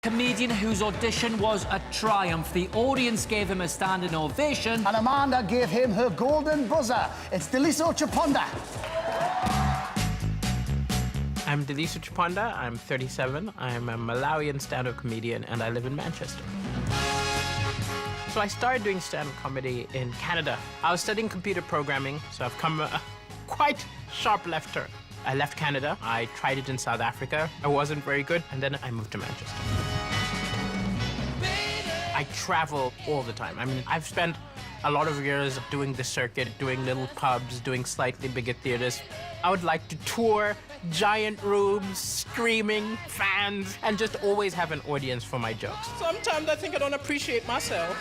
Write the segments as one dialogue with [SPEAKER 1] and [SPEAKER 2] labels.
[SPEAKER 1] Comedian whose audition was a triumph. The audience gave him a standing ovation.
[SPEAKER 2] And Amanda gave him her golden buzzer. It's Daliso Chaponda.
[SPEAKER 3] I'm Daliso Chaponda. I'm 37. I'm a Malawian stand-up comedian, and I live in Manchester. So I started doing stand-up comedy in Canada. I was studying computer programming, so I've come a quite sharp left turn. I left Canada. I tried it in South Africa. I wasn't very good, and then I moved to Manchester. I travel all the time. I mean, I've spent a lot of years doing the circuit, doing little pubs, doing slightly bigger theaters. I would like to tour giant rooms, screaming, fans, and just always have an audience for my jokes. Sometimes I think I don't appreciate myself.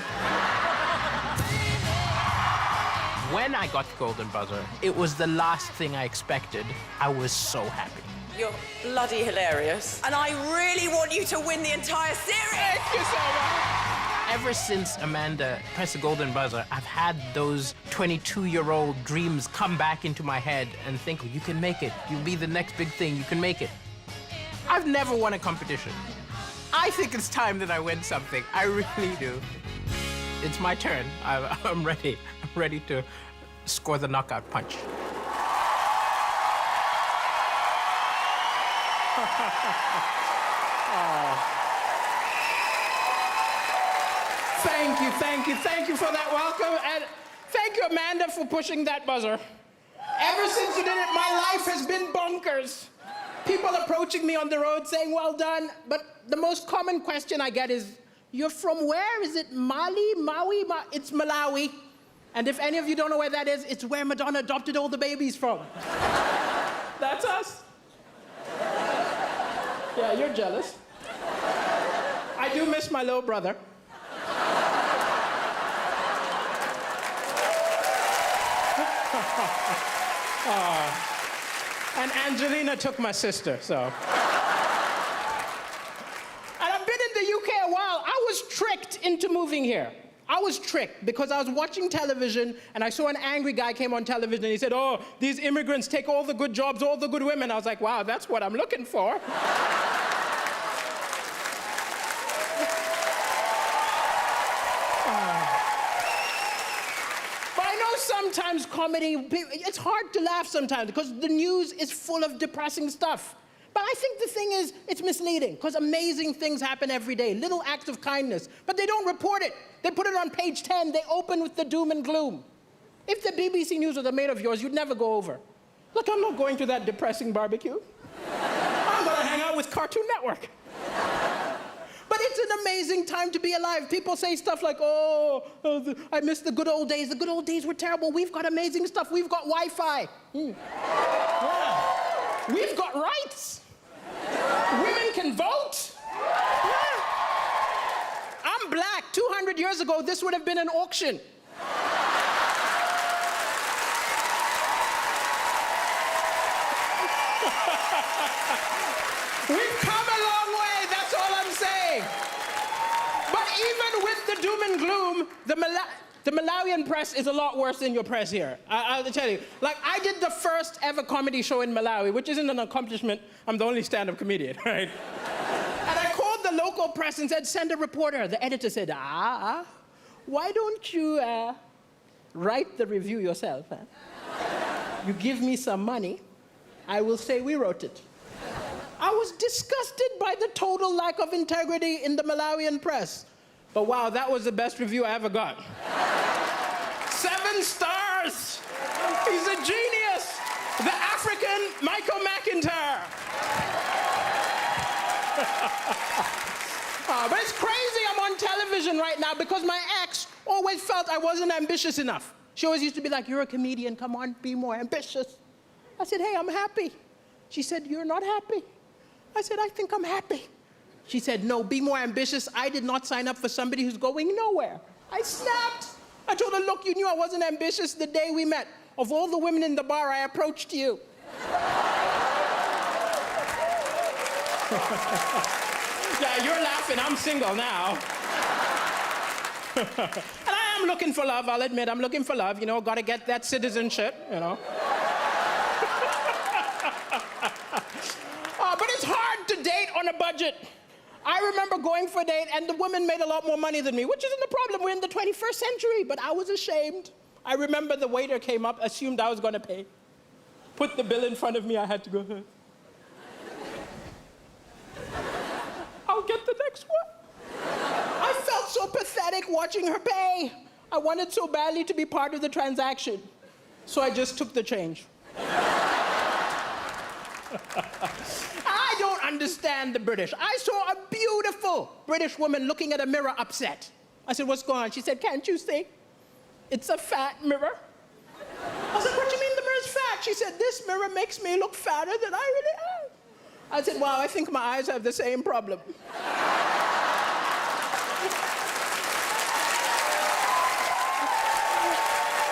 [SPEAKER 3] When I got the Golden Buzzer, it was the last thing I expected. I was so happy.
[SPEAKER 4] You're bloody hilarious. And I really want you to win the entire series.
[SPEAKER 3] Thank you so much. Ever since Amanda pressed the Golden Buzzer, I've had those 22-year-old dreams come back into my head and think, you can make it. You'll be the next big thing. You can make it. I've never won a competition. I think it's time that I win something. I really do. It's my turn. I'm ready. I'm ready to score the knockout punch. Thank you for that welcome, and thank you, Amanda, for pushing that buzzer. Ever since you did it, my life has been bonkers. People approaching me on the road saying, well done, but the most common question I get is, you're from where? Is it Mali, Maui? It's Malawi. And if any of you don't know where that is, it's where Madonna adopted all the babies from. That's us. Yeah, you're jealous. I do miss my little brother. And Angelina took my sister, so. And I've been in the UK a while. I was tricked into moving here. I was tricked because I was watching television and I saw an angry guy came on television and he said, oh, these immigrants take all the good jobs, all the good women. I was like, wow, that's what I'm looking for. Sometimes comedy, it's hard to laugh sometimes because the news is full of depressing stuff. But I think the thing is, it's misleading because amazing things happen every day, little acts of kindness, but they don't report it. They put it on page 10, they open with the doom and gloom. If the BBC News was a mate of yours, you'd never go over. Look, I'm not going to that depressing barbecue. I'm gonna hang out with Cartoon Network. But it's an amazing time to be alive. People say stuff like, I miss the good old days. The good old days were terrible. We've got amazing stuff. We've got Wi-Fi. Yeah. We've got rights. Women can vote. Yeah. I'm black. 200 years ago, this would have been an auction. We've come a long way, that's all I'm saying. But even with the doom and gloom, the Malawian press is a lot worse than your press here. I'll tell you. Like, I did the first ever comedy show in Malawi, which isn't an accomplishment. I'm the only stand-up comedian, right? And I called the local press and said, send a reporter. The editor said, why don't you write the review yourself? Huh? You give me some money, I will say we wrote it. I was disgusted by the total lack of integrity in the Malawian press. But wow, that was the best review I ever got. 7 stars! He's a genius! The African Michael McIntyre! But it's crazy I'm on television right now because my ex always felt I wasn't ambitious enough. She always used to be like, you're a comedian, come on, be more ambitious. I said, hey, I'm happy. She said, you're not happy. I said, I think I'm happy. She said, no, be more ambitious. I did not sign up for somebody who's going nowhere. I snapped. I told her, look, you knew I wasn't ambitious the day we met. Of all the women in the bar, I approached you. Yeah, you're laughing. I'm single now. And I am looking for love, I'll admit. I'm looking for love, you know, gotta get that citizenship, you know. But it's hard to date on a budget. I remember going for a date and the woman made a lot more money than me, which isn't a problem. We're in the 21st century, but I was ashamed. I remember the waiter came up, assumed I was going to pay. Put the bill in front of me, I had to go, I'll get the next one. I felt so pathetic watching her pay. I wanted so badly to be part of the transaction. So I just took the change. I don't understand the British. I saw a beautiful British woman looking at a mirror upset. I said, what's going on? She said, can't you see? It's a fat mirror. I said, what do you mean the mirror's fat? She said, this mirror makes me look fatter than I really am. I said, wow, I think my eyes have the same problem.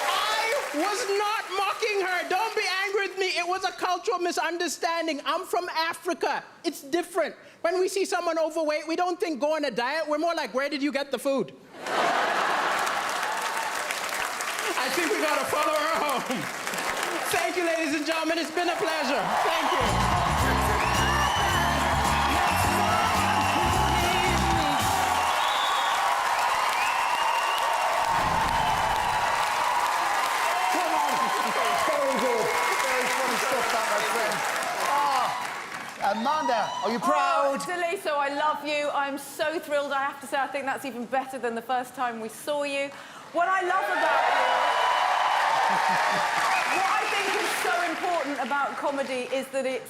[SPEAKER 3] I was not mocking her. Don't be angry with me. It was a cultural misunderstanding. I'm from Africa. It's different. When we see someone overweight, we don't think go on a diet. We're more like, where did you get the food? I think we gotta follow her home. Thank you, ladies and gentlemen. It's been a pleasure. Thank you.
[SPEAKER 2] Amanda, are you proud?
[SPEAKER 4] Deliso, I love you. I'm so thrilled. I have to say, I think that's even better than the first time we saw you. What I love about you, what I think is so important about comedy is that it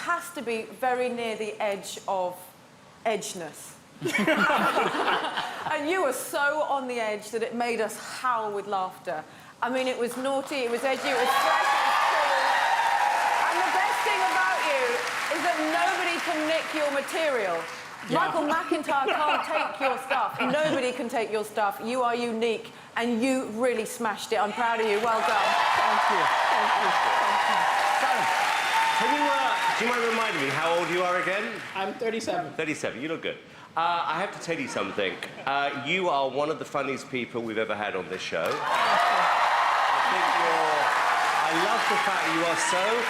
[SPEAKER 4] has to be very near the edge of edgeness. And you were so on the edge that it made us howl with laughter. I mean, it was naughty, it was edgy, it was fresh, it was cool. And the best thing about you is that nobody can nick your material. Yeah. Michael McIntyre can't take your stuff. Nobody can take your stuff. You are unique, and you really smashed it. I'm proud of you. Well done.
[SPEAKER 3] Thank you. Thank you. Thank
[SPEAKER 5] Can you, do you mind reminding me how old you are again?
[SPEAKER 3] you. I'm 37.
[SPEAKER 5] 37, you look good. I have to tell you something. You are one of the funniest people we've ever had on this show. I love the fact you are so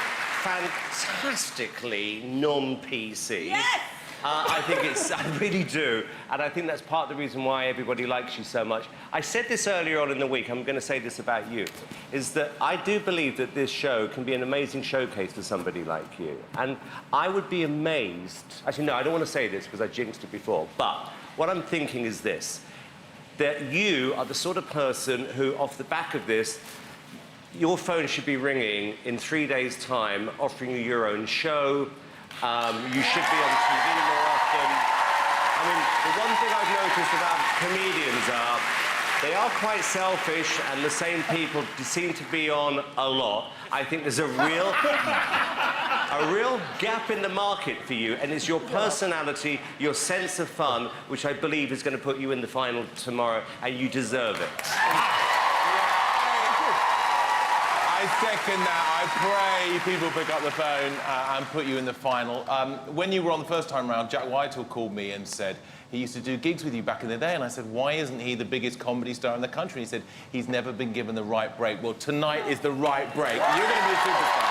[SPEAKER 5] fantastically non-PC.
[SPEAKER 4] Yes!
[SPEAKER 5] I really do. And I think that's part of the reason why everybody likes you so much. I said this earlier on in the week, I'm going to say this about you, is that I do believe that this show can be an amazing showcase for somebody like you. And I would be amazed... Actually, no, I don't want to say this because I jinxed it before, but what I'm thinking is this, that you are the sort of person who, off the back of this, your phone should be ringing in 3 days' time, offering you your own show. You should be on TV more often. I mean, the one thing I've noticed about comedians are they are quite selfish, and the same people seem to be on a lot. I think there's a real gap in the market for you, and it's your personality, your sense of fun, which I believe is going to put you in the final tomorrow, and you deserve it.
[SPEAKER 6] I second that. I pray people pick up the phone and put you in the final. When you were on the first time round, Jack Whitehall called me and said he used to do gigs with you back in the day, and I said, why isn't he the biggest comedy star in the country? And he said, he's never been given the right break. Well, tonight is the right break. You're going to be a superstar.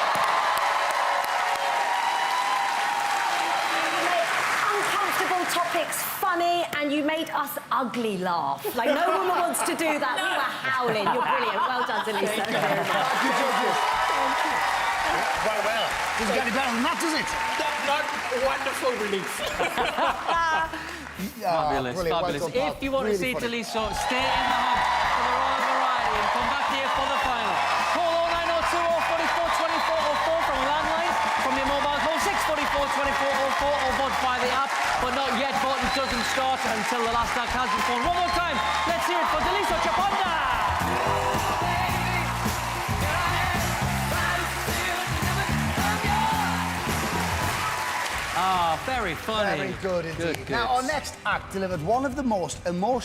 [SPEAKER 7] You make uncomfortable topics funny, and you made us ugly laugh. Like, no woman wants to do that. We were howling. You're brilliant. Well done, Delisa.
[SPEAKER 2] Thank you, judges. Quite well. Doesn't get any better than that, does it?
[SPEAKER 3] Not wonderful relief.
[SPEAKER 1] Fabulous,
[SPEAKER 2] brilliant.
[SPEAKER 1] fabulous.
[SPEAKER 2] Well done,
[SPEAKER 1] If you want to see
[SPEAKER 2] really
[SPEAKER 1] Deliso, stay in the hub for the Royal Variety and come back here for the final. Call 0902 044 24 04 from a landline, from your mobile, call 644 24 04 or bud by the app. But not yet, voting doesn't start until the last act has been performed. One more time, let's hear it for Deliso Chaponda! Ah, very funny.
[SPEAKER 2] Very good indeed.
[SPEAKER 1] Good.
[SPEAKER 2] Now, our next act delivered one of the most emotional